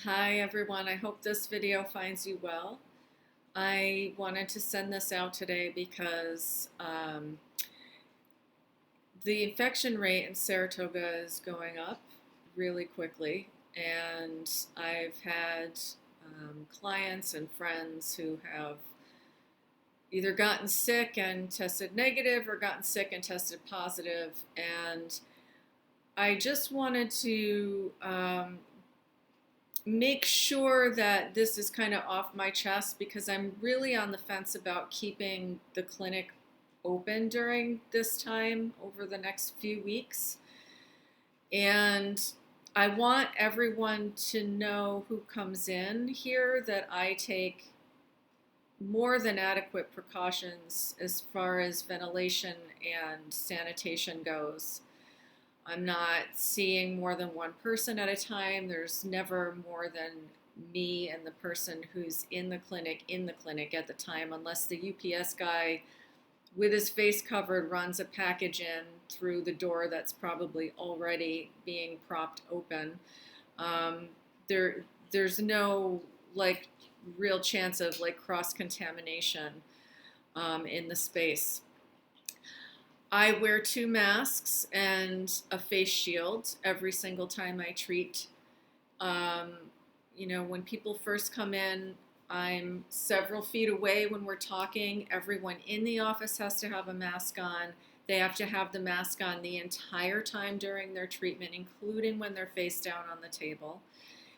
Hi everyone, I hope this video finds you well. I wanted to send this out today because the infection rate in Saratoga is going up really quickly, and I've had clients and friends who have either gotten sick and tested negative or gotten sick and tested positive, and I just wanted to make sure that this is kind of off my chest because I'm really on the fence about keeping the clinic open during this time over the next few weeks. And I want everyone to know who comes in here that I take more than adequate precautions as far as ventilation and sanitation goes. I'm not seeing more than one person at a time. There's never more than me and the person who's in the clinic at the time, unless the UPS guy with his face covered runs a package in through the door that's probably already being propped open. Um, there's no like real chance of like cross contamination in the space. I wear two masks and a face shield every single time I treat. Um, when people first come in, I'm several feet away when we're talking. Everyone in the office has to have a mask on. They have to have the mask on the entire time during their treatment, including when they're face down on the table.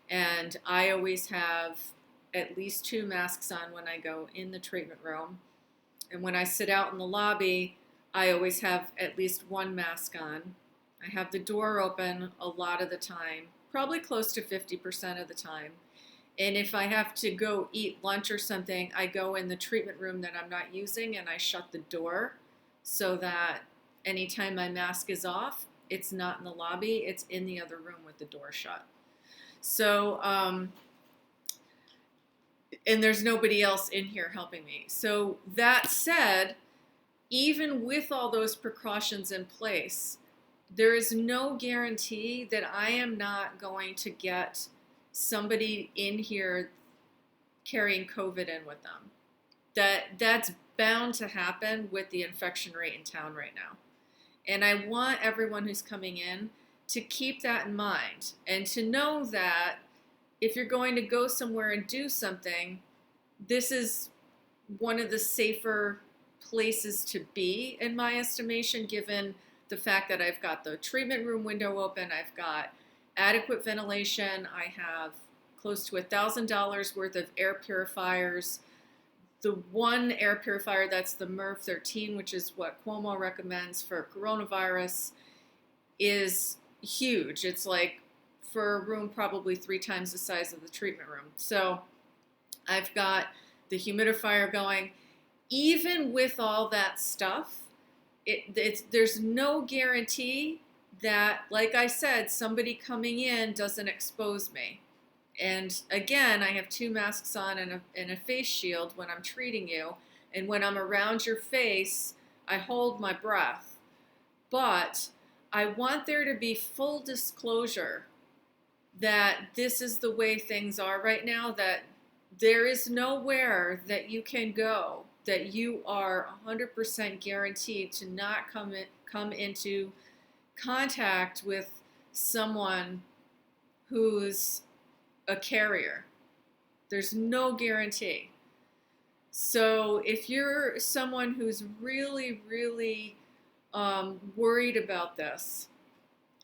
And I always have at least two masks on when I go in the treatment room. And when I sit out in the lobby, I always have at least one mask on. I have the door open a lot of the time, probably close to 50% of the time. And if I have to go eat lunch or something, I go in the treatment room that I'm not using and I shut the door so that anytime my mask is off, it's not in the lobby, it's in the other room with the door shut. So, and there's nobody else in here helping me. So that said, even with all those precautions in place, there is no guarantee that I am not going to get somebody in here carrying COVID in with them. That's bound to happen with the infection rate in town right now. And I want everyone who's coming in to keep that in mind and to know that if you're going to go somewhere and do something, this is one of the safer places to be, in my estimation, given the fact that I've got the treatment room window open, I've got adequate ventilation, I have close to $1,000 worth of air purifiers. The one air purifier that's the MERV 13, which is what Cuomo recommends for coronavirus, is huge. It's like for a room probably 3 times the size of the treatment room. So I've got the humidifier going. Even with all that stuff, there's no guarantee that, like I said, somebody coming in doesn't expose me. And again, I have two masks on and a face shield when I'm treating you. And when I'm around your face, I hold my breath. But I want there to be full disclosure that this is the way things are right now, that there is nowhere that you can go that you are 100% guaranteed to not come into contact with someone who's a carrier. There's no guarantee. So if you're someone who's really, really worried about this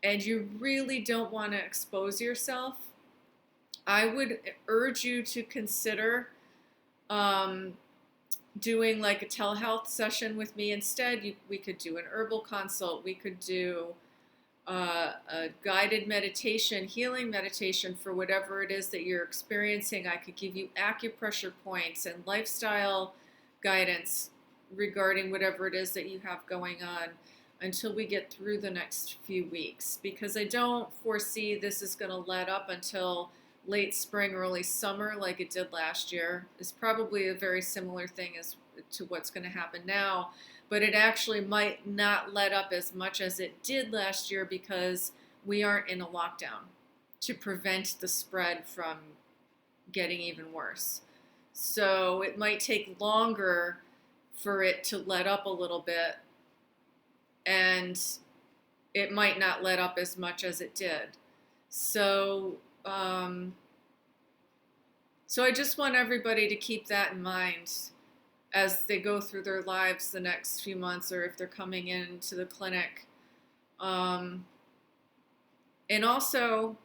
and you really don't want to expose yourself, I would urge you to consider doing like a telehealth session with me instead. We could do an herbal consult. We could do a guided meditation, healing meditation for whatever it is that you're experiencing. I could give you acupressure points and lifestyle guidance regarding whatever it is that you have going on until we get through the next few weeks, because I don't foresee this is going to let up until late spring, early summer, like it did last year. Is probably a very similar thing as to what's going to happen now, but it actually might not let up as much as it did last year because we aren't in a lockdown. to prevent the spread from getting even worse. So it might take longer for it to let up a little bit, and it might not let up as much as it did. So, so I just want everybody to keep that in mind as they go through their lives the next few months, or if they're coming into the clinic. And also,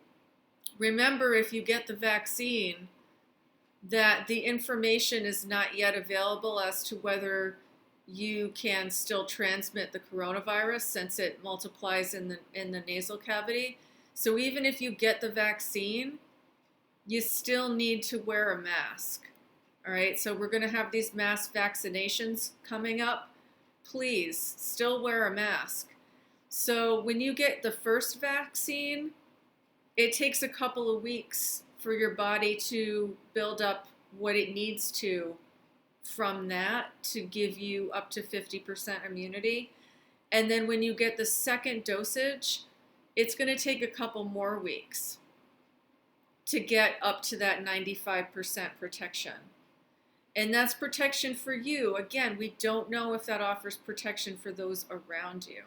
remember, if you get the vaccine, that the information is not yet available as to whether you can still transmit the coronavirus, since it multiplies in the nasal cavity. So even if you get the vaccine, you still need to wear a mask. All right, so we're going to have these mass vaccinations coming up. Please still wear a mask. So when you get the first vaccine, it takes a couple of weeks for your body to build up what it needs to from that to give you up to 50% immunity. And then when you get the second dosage, it's going to take a couple more weeks to get up to that 95% protection. And that's protection for you. Again, we don't know if that offers protection for those around you.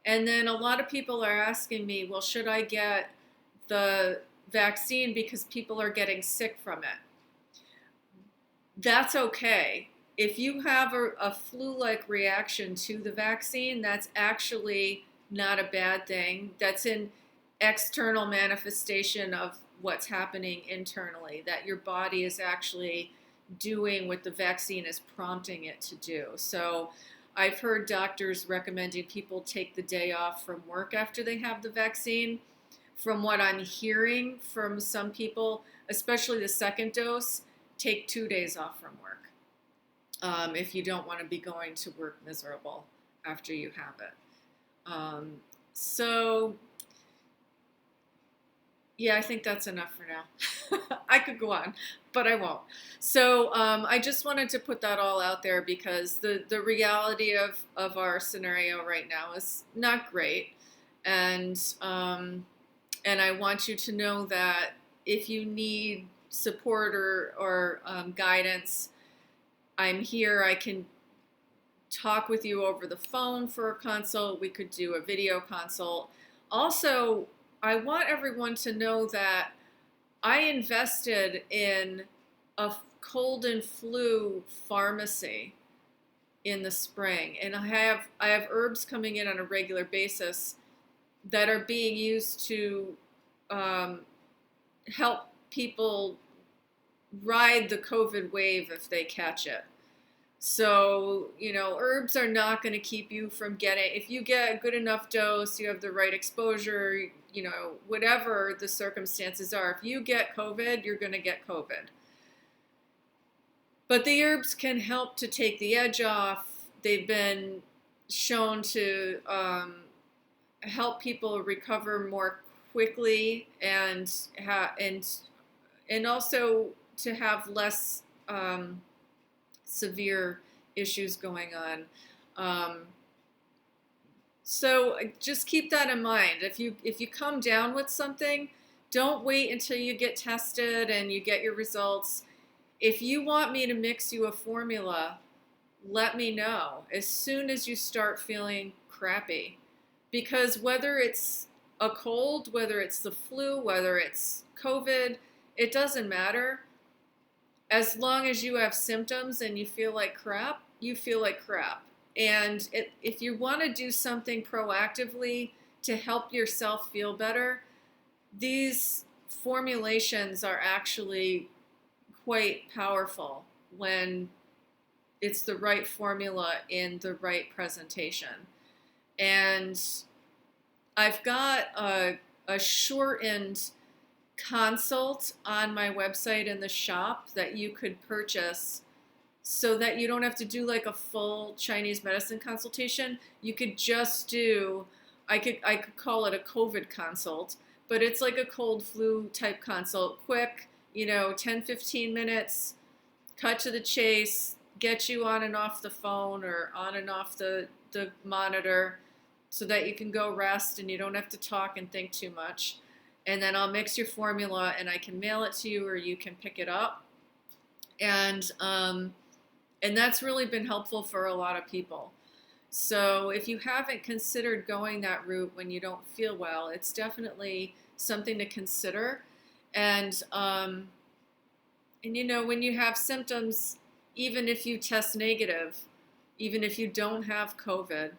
And then a lot of people are asking me, well, should I get the vaccine because people are getting sick from it? That's okay. If you have a flu-like reaction to the vaccine, that's actually not a bad thing. That's an external manifestation of what's happening internally, that your body is actually doing what the vaccine is prompting it to do. So I've heard doctors recommending people take the day off from work after they have the vaccine. From what I'm hearing from some people, especially the second dose, take 2 days off from work if you don't want to be going to work miserable after you have it. So yeah, I think that's enough for now. I could go on, but I won't. So I just wanted to put that all out there because the reality of our scenario right now is not great. And I want you to know that if you need support or guidance, I'm here. I can talk with you over the phone for a consult. We could do a video consult. Also, I want everyone to know that I invested in a cold and flu pharmacy in the spring, and I have herbs coming in on a regular basis that are being used to help people ride the COVID wave if they catch it. So, herbs are not going to keep you from getting, if you get a good enough dose, you have the right exposure, whatever the circumstances are, if you get COVID, you're going to get COVID. But the herbs can help to take the edge off. They've been shown to help people recover more quickly and also to have less severe issues going on. So just keep that in mind. If you come down with something, don't wait until you get tested and you get your results. If you want me to mix you a formula, let me know as soon as you start feeling crappy. Because whether it's a cold, whether it's the flu, whether it's COVID, it doesn't matter. As long as you have symptoms and you feel like crap, you feel like crap. And if you want to do something proactively to help yourself feel better, these formulations are actually quite powerful when it's the right formula in the right presentation. And I've got a shortened consult on my website in the shop that you could purchase so that you don't have to do like a full Chinese medicine consultation. You could just do, I could call it a COVID consult, but it's like a cold flu type consult, quick, 10, 15 minutes, cut to the chase, get you on and off the phone or on and off the monitor so that you can go rest and you don't have to talk and think too much. and then I'll mix your formula and I can mail it to you or you can pick it up. And that's really been helpful for a lot of people. So if you haven't considered going that route when you don't feel well, it's definitely something to consider. And and you know, when you have symptoms, even if you test negative, even if you don't have COVID,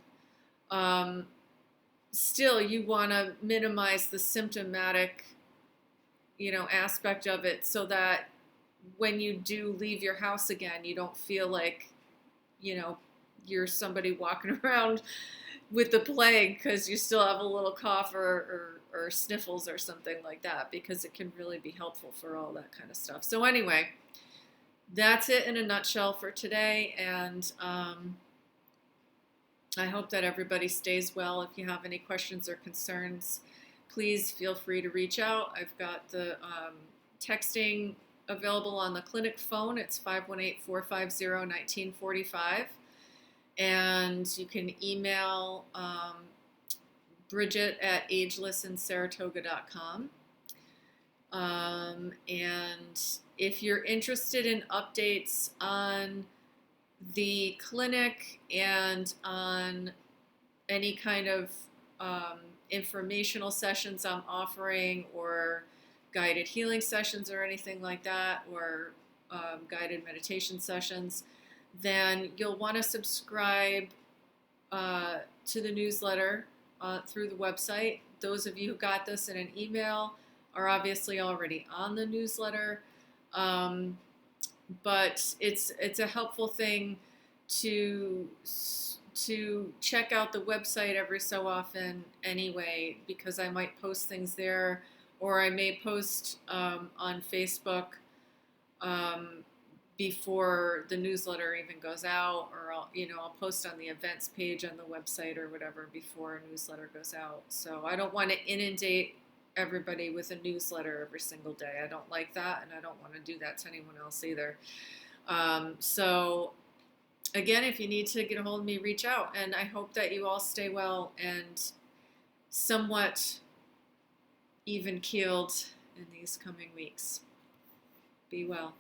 um, still you want to minimize the symptomatic, you know, aspect of it so that when you do leave your house again, you don't feel like, you know, you're somebody walking around with the plague because you still have a little cough or sniffles or something like that, because it can really be helpful for all that kind of stuff. So anyway, that's it in a nutshell for today. And I hope that everybody stays well. If you have any questions or concerns, please feel free to reach out. I've got the texting available on the clinic phone. It's 518-450-1945. And you can email Bridget at agelessinSaratoga.com. And if you're interested in updates on the clinic and on any kind of informational sessions I'm offering, or guided healing sessions or anything like that, or guided meditation sessions, then you'll want to subscribe to the newsletter through the website. Those of you who got this in an email are obviously already on the newsletter, but it's a helpful thing to check out the website every so often anyway, because I might post things there, or I may post on Facebook before the newsletter even goes out, or I'll post on the events page on the website or whatever before a newsletter goes out. So I don't want to inundate everybody with a newsletter every single day. I don't like that, and I don't want to do that to anyone else either. So again, if you need to get a hold of me, reach out, and I hope that you all stay well and somewhat even keeled in these coming weeks. Be well.